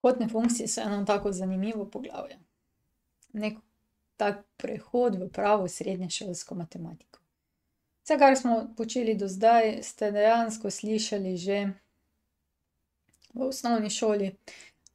Kotne funkcije so eno tako zanimivo poglavje. Nek tak prehod v pravo srednješolsko matematiko. Vse, kar smo počeli do zdaj, ste dejansko slišali že v osnovni šoli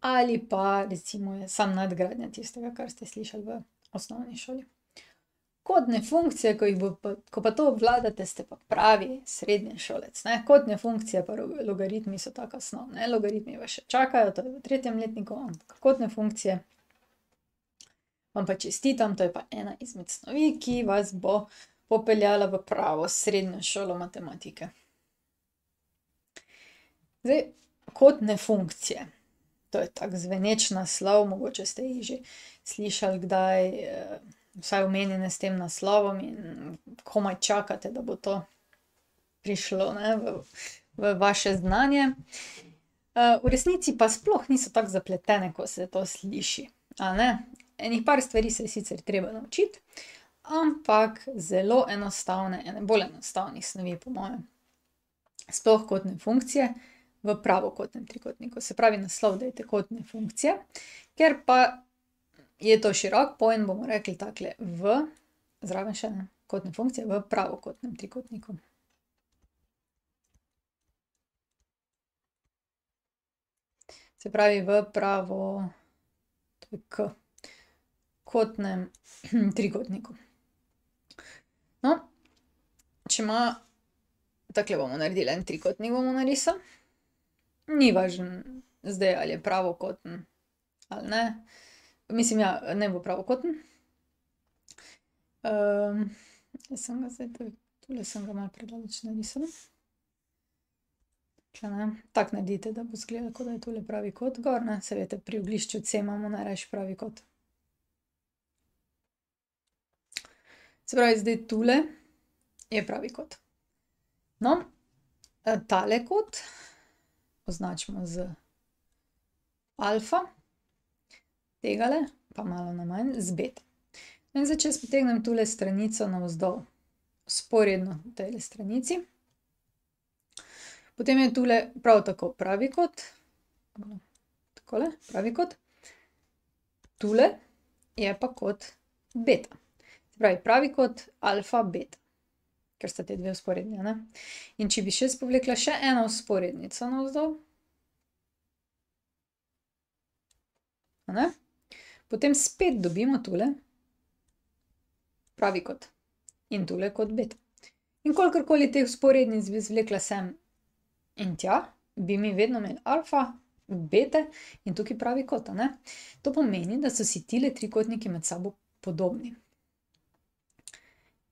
ali pa recimo je sam nadgradnja tistega, kar ste slišali v osnovni šoli. Kotne funkcije, ko pa to obvladate, ste pa pravi srednješolec, ne. Kotne funkcije pa logaritmi so taka snov, ne. Logaritmi vas še čakajo, to je v 3. letniku, ampak kotne funkcije vam pa čestitam, to je pa ena izmed snovi, ki vas bo popeljala v pravo srednjo šolo matematike. Zdaj, kotne funkcije. To je tak zveneč naslov, mogoče ste jih že slišali kdaj, vsaj omenjene s tem naslovom in komaj čakate, da bo to prišlo, ne, v vaše znanje. V resnici pa sploh niso tako zapletene, ko se to sliši, a ne. Enih par stvari se je sicer treba naučiti, ampak zelo enostavne, ene bolj enostavnih snovi po mojem. Sploh kotne funkcije v pravokotnem trikotniku. Se pravi, naslov dajte kotne funkcije, ker pa je to širok pojem, bomo rekli takole zraven še ne, kotne funkcije v pravokotnem trikotniku. Se pravi, v to je kotnem trikotniku. No, če takole bomo naredili, en trikotnik bomo narisali. Ni važno zdaj, ali je pravokoten ali ne. Mislim, ja, naj bo pravokoten. Jaz sem ga zdaj, tule sem ga malo predaleč narisala. Takole, ne. Tako naredite, da bo izgledalo, kot da je tule pravi kot gor, ne. Saj veste, pri oglišču C imamo najrajši pravi kot. Se pravi, zdaj tule je pravi kot. No, tale kot označimo z alfa, tegale pa malo na manj z beta. In zdaj, če jaz potegnem tule stranico navzdol, vzporedno tejle stranici, potem je tule prav tako pravi kot, takole, pravi kot, tule je pa kot beta. Se pravi, pravi kot alfa, beta, ker sta te dve vzporedni, a ne. In če bi še jaz povlekla še eno vzporednico navzdol, a ne, potem spet dobimo tule pravi kot in tule kot beta. In kolikorkoli teh vzporednic bi zvlekla sem in tja, bi mi vedno imeli alfa, bete in tukaj pravi kot, a ne. To pomeni, da so si tile trikotniki med sabo podobni.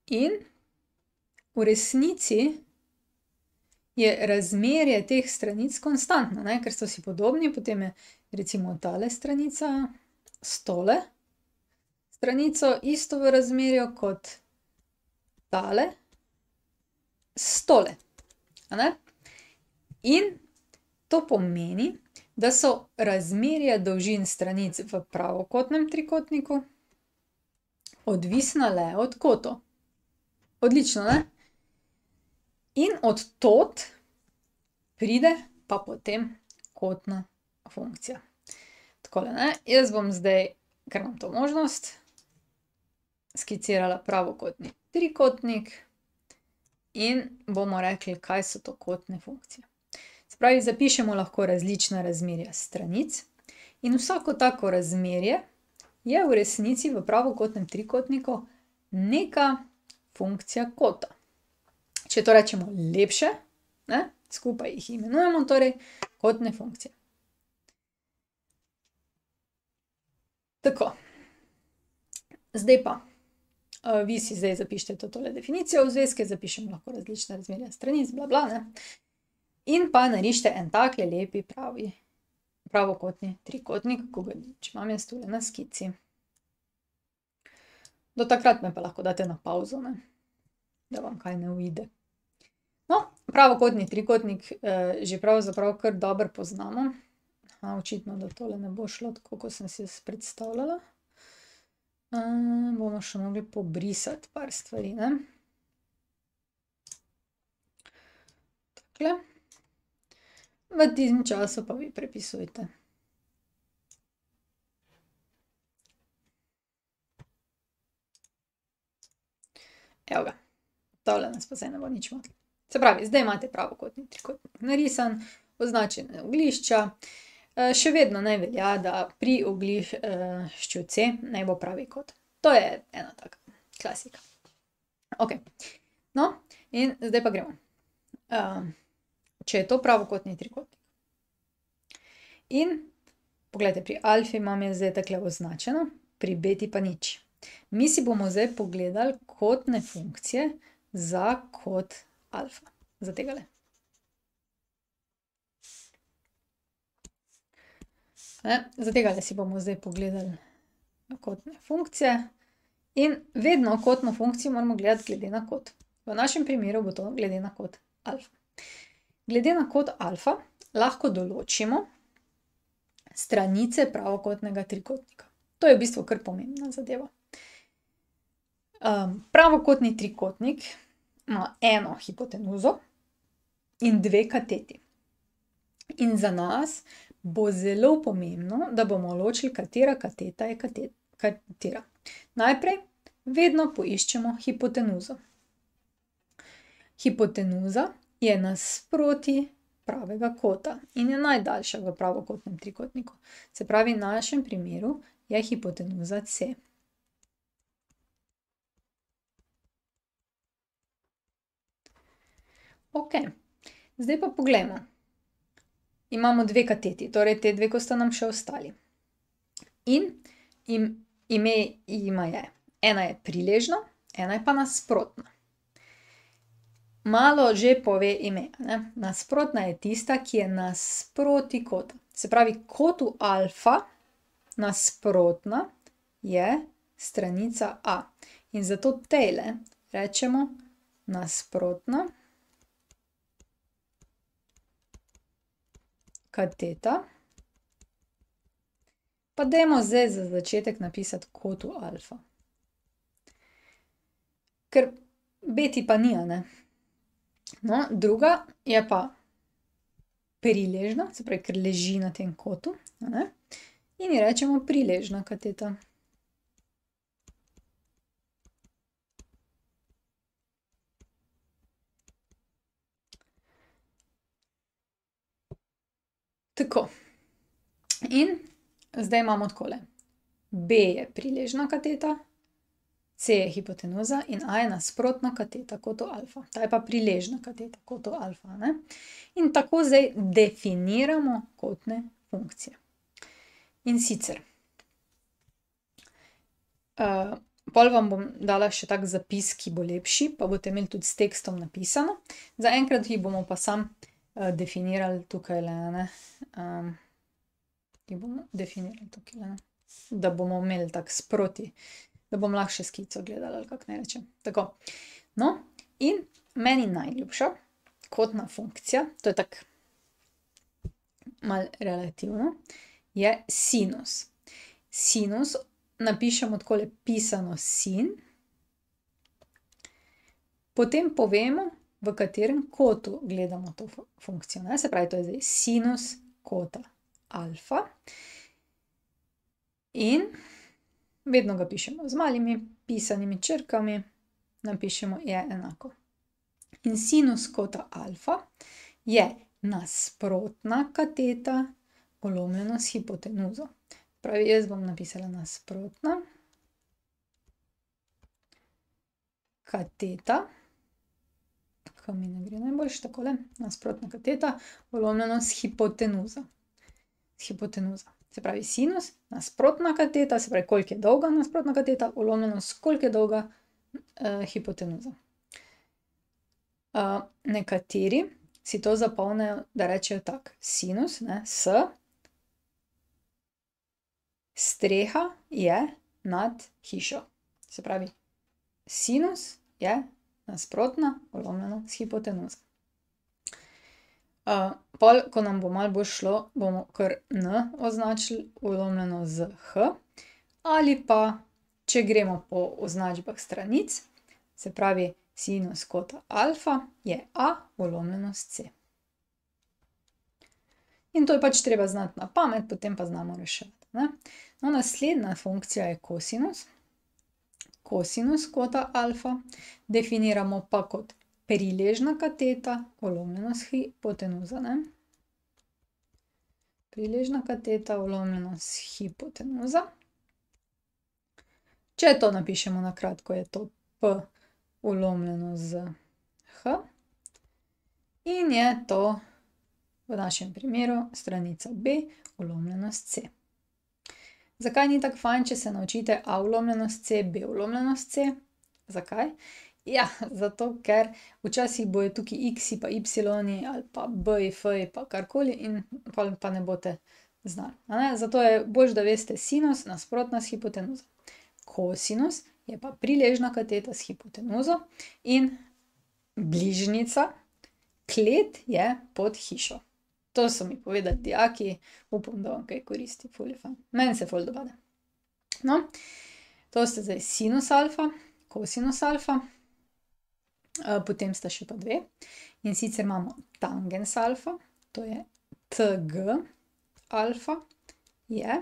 In v resnici je razmerje teh stranic konstantno, ne, ker so si podobni, potem je recimo tale stranica s tole stranico isto v razmerju kot tale s tole, a ne. In to pomeni, da so razmerja dolžin stranic v pravokotnem trikotniku odvisna le od kotov. Odlično, ne? In od tod pride pa potem kotna funkcija. Takole, ne, jaz bom zdaj, ker imam to možnost, skicirala pravokotni trikotnik in bomo rekli, kaj so to kotne funkcije. Se pravi, zapišemo lahko različna razmerja stranic in vsako tako razmerje je v resnici v pravokotnem trikotniku neka funkcija kota. Če to rečemo lepše, ne, skupaj jih imenujemo torej kotne funkcije. Tako. Zdaj pa, vi si zdaj zapišite tole definicijo v zvezke, zapišemo lahko različna razmerja stranic, bla, bla, ne. In pa narišite en takle lepi pravokotni trikotnik, če imam jaz tule na skici. Do takrat me pa lahko daste na pavzo, ne, da vam kaj ne uide. No, pravokotni trikotnik že pravzaprav kar dobro poznamo. Očitno, da tole ne bo šlo tako, kot sem si jaz predstavljala. Bomo še mogli pobrisati par stvari, ne. Takole. V tem času pa vi prepisujte. tole nas pa zdaj ne bo nič motilo. Se pravi, zdaj imate pravokotni trikotnik narisan, označene oglišča, še vedno ne velja, da pri oglišču C naj bo pravi kot. To je ena taka klasika. Ok, no, in zdaj pa gremo. Če je to pravokotni trikotnik. In, poglejte, pri alfi imam jaz zdaj takle označeno, pri beti pa nič. Mi si bomo zdaj pogledali kotne funkcije za kot alfa, za tegale. Za tegale si bomo zdaj pogledali kotne funkcije in vedno kotno funkcijo moramo gledati glede na kot. V našem primeru bo to glede na kot alfa. Glede na kot alfa lahko določimo stranice pravokotnega trikotnika. To je v bistvu kar pomembna zadeva. Pravokotni trikotnik ima eno hipotenuzo in dve kateti. In za nas bo zelo pomembno, da bomo ločili, katera kateta je katera. Najprej vedno poiščemo hipotenuzo. Hipotenuza je nasproti pravega kota in je najdaljša v pravokotnem trikotniku. Se pravi, v našem primeru je hipotenuza C. Ok, zdaj pa poglejmo. Imamo dve kateti, torej te dve, ko sta nam še ostali. In ime jima je, ena je priležna, ena je pa nasprotna. Malo že pove ime, ne? Nasprotna je tista, ki je nasproti kota. Se pravi, kotu alfa nasprotna je stranica A. In zato tejle rečemo nasprotna kateta. Pa dajmo zdaj za začetek napisati kotu alfa. Ker beti pa ni, a ne? No, druga je pa priležna, se pravi, ker leži na tem kotu, a ne? In ji rečemo priležna kateta. Tako. In zdaj imamo takole. B je priležna kateta, C je hipotenuza in A je nasprotna kateta kotu alfa. Ta je pa priležna kateta kotu alfa, ne? In tako zdaj definiramo kotne funkcije. In sicer, pol vam bom dala še tak zapis, ki bo lepši, pa boste imeli tudi s tekstom napisano. Zaenkrat jih bomo pa sam definirali tukajle, ne? Jih bomo definirali tukajle, ne? Da bomo imeli tak sproti, da bom lahko še skico gledala, ali kako naj rečem. Tako, no, in meni najljubša kotna funkcija, to je tako malo relativno, je sinus. Sinus napišemo takole pisano sin, potem povemo, v katerem kotu gledamo to funkcijo, ne? Se pravi, to je zdaj sinus kota alfa in vedno ga pišemo z malimi pisanimi črkami, napišemo je enako. In sinus kota alfa je nasprotna kateta polomljeno s hipotenuzo. Pravi, jaz bom napisala nasprotna kateta, ko mi ne gre najboljše takole, nasprotna kateta polomljeno s hipotenuzo. S hipotenuzo. Se pravi, sinus, nasprotna kateta, se pravi, koliko je dolga nasprotna kateta, polomljeno s koliko je dolga hipotenuza. Nekateri si to zapomnijo, da rečejo tako, sinus, ne, s, streha je nad hišo. Se pravi, sinus je nasprotna polomljeno s hipotenuzo. Pol, ko nam bo malo bolj šlo, bomo kar n označili polomljeno z h, ali pa, če gremo po označbah stranic, se pravi, sinus kota alfa je a polomljeno s c. In to je pač treba znati na pamet, potem pa znamo reševati, ne? No, naslednja funkcija je kosinus. kosinus kota alfa definiramo pa kot priležna kateta ulomljeno s hipotenuzo, ne. Priležna kateta ulomljeno s hipotenuzo. Če to napišemo na kratko, je to P ulomljeno z H in je to v našem primeru stranica B ulomljeno s C. Zakaj ni tako fajn, če se naučite A ulomljeno s C, B ulomljeno s C? Zakaj? Ja, zato ker včasih bojo tukaj x-i pa y-i ali pa b-ji, f-ji pa karkoli in pol pa ne boste znali, a ne. Zato je boljše, da veste sinus nasprotna s hipotenuzo. Kosinus je pa priležna kateta s hipotenuzo in bližnjica, klet je pod hišo. To so mi povedali dijaki, upam, da vam kaj koristi, ful je fajn. Meni se ful dopade. No, to sta zdaj sinus alfa, kosinus alfa. Potem sta še pa dve. In sicer imamo tangens alfa, to je tg alfa, je.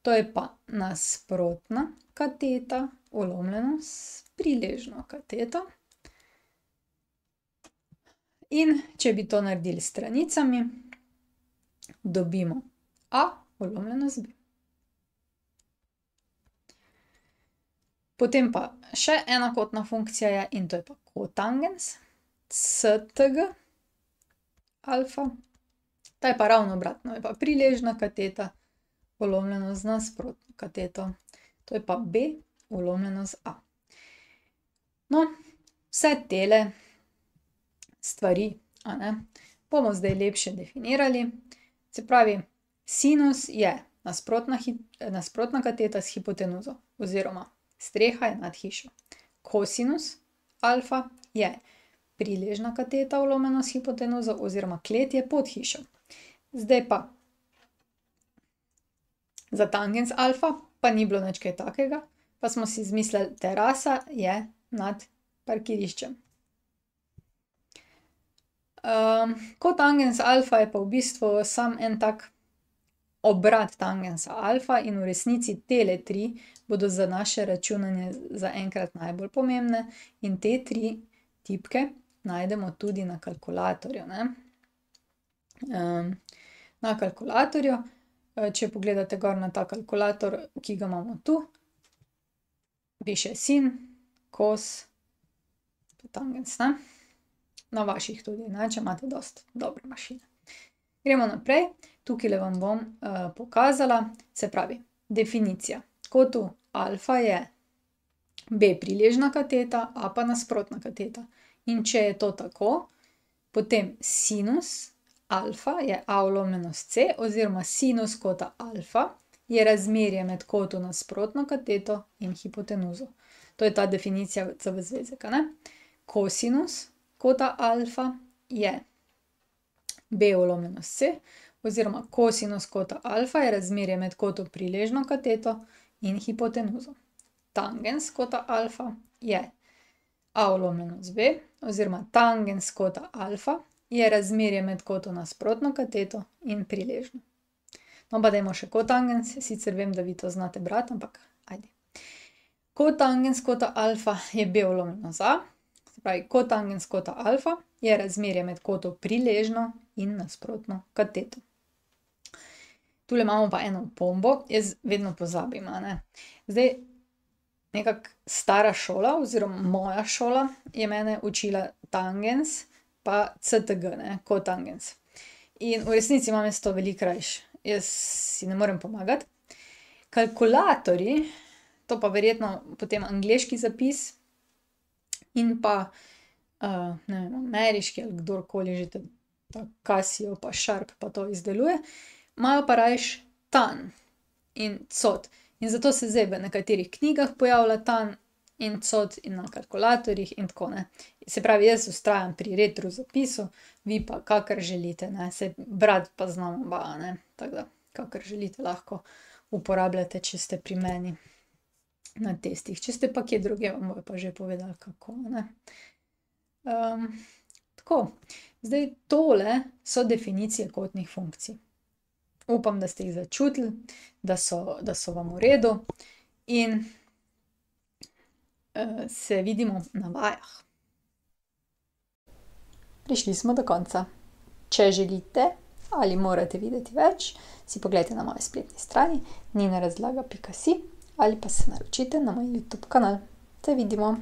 To je pa nasprotna kateta ulomljena s priležno kateto. In če bi to naredili s stranicami, dobimo A ulomljeno z B. Potem pa še ena kotna funkcija je in to je pa kotangens stg alfa. Ta je pa ravno obratno, je pa priležna kateta ulomljeno z nasprotno kateto. To je pa B ulomljeno z A. No, vse tele stvari, a ne, bomo zdaj lepše definirali. Se pravi, sinus je nasprotna kateta s hipotenuzo oziroma streha je nad hišo. Kosinus alfa je priležna kateta ulomljena s hipotenuzo oziroma klet je pod hišo. Zdaj pa za tangens alfa pa ni bilo nič kaj takega, pa smo si izmislili, terasa je nad parkiriščem. Kotangens alfa je pa v bistvu samo en tak obrat tangensa alfa in v resnici tele tri bodo za naše računanje zaenkrat najbolj pomembne in te tri tipke najdemo tudi na kalkulatorju, ne. Na kalkulatorju, če pogledate gor na ta kalkulator, ki ga imamo tu, piše sin, kos, tangens, ne. Na vaših tudi, ne, če imate dosti dobre mašine. Gremo naprej, tukajle vam bom pokazala, se pravi, definicija. Kotu alfa je B priležna kateta, A pa nasprotna kateta. In če je to tako, potem sinus alfa je A ulomljeno s C oziroma sinus kota alfa je razmerje med kotu nasprotno kateto in hipotenuzo. To je ta definicija CV zvezek, a ne. Kosinus kota alfa je B ulomljeno s C oziroma kosinus kota alfa je razmerje med kotu priležno kateto in hipotenuzo. Tangens kota alfa je A ulomljeno z B oziroma tangens kota alfa je razmerje med kotu nasprotno kateto in priležno. No, pa dajmo še kotangens, sicer vem, da vi to znate brati, ampak ajde. Kotangens kota alfa je B ulomljeno z A, se pravi, kotangens kota alfa je razmerje med kotu priležno in nasprotno kateto. Tule imamo pa eno opombo, jaz vedno pozabim, a ne. Zdaj, nekako stara šola oziroma moja šola je mene učila tangens pa CTG, ne, kotangens. In v resnici imam jaz to veliko rajši, jaz si ne morem pomagati. Kalkulatorji, to pa verjetno potem angleški zapis in pa, ne vem, ameriški ali kdorkoli že ta Casio pa Sharp pa to izdeluje, imajo pa rajši tan in cot. In zato se zdaj v nekaterih knjigah pojavlja tan in cot in na kalkulatorjih in tako, ne. Se pravi, jaz vztrajam pri retro zapisu, vi pa kakor želite, ne, saj brati pa znam oba, a ne, tako da kakor želite, lahko uporabljate, če ste pri meni na testih. Če ste pa kje drugje, vam bojo pa že povedali, kako, a ne. Tako, zdaj tole so definicije kotnih funkcij. Upam, da ste jih začutili, da so vam v redu in se vidimo na vajah. Prišli smo do konca. Če želite ali morate videti več, si poglejte na moji spletni strani ninarazlaga.si ali pa se naročite na moj YouTube kanal. Se vidimo!